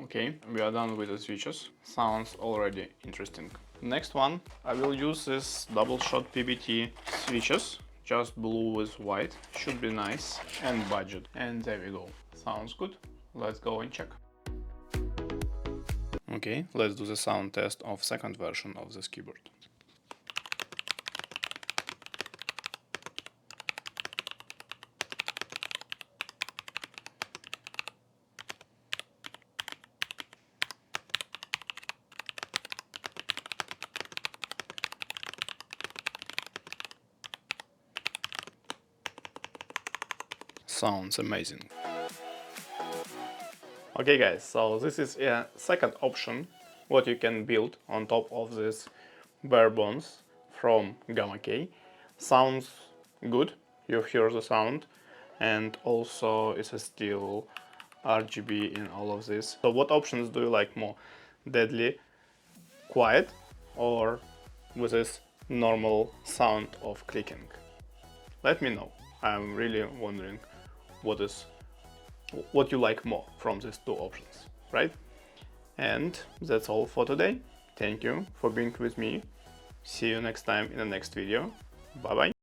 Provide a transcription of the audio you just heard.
Okay, we are done with the switches. Sounds already interesting. Next one, I will use this double-shot PBT switches. Just blue with white, should be nice, and budget. And there we go. Sounds good. Let's go and check. Okay, let's do the sound test of second version of this keyboard. Sounds amazing. Okay guys, so this is a second option what you can build on top of this bare bones from Gamma K. Sounds good, you hear the sound, and also it's a still RGB in all of this. So what options do you like more? Deadly quiet or with this normal sound of clicking? Let me know. I'm really wondering what you like more from these two options, right? And that's all for today. Thank you for being with me. See you next time in the next video. Bye bye.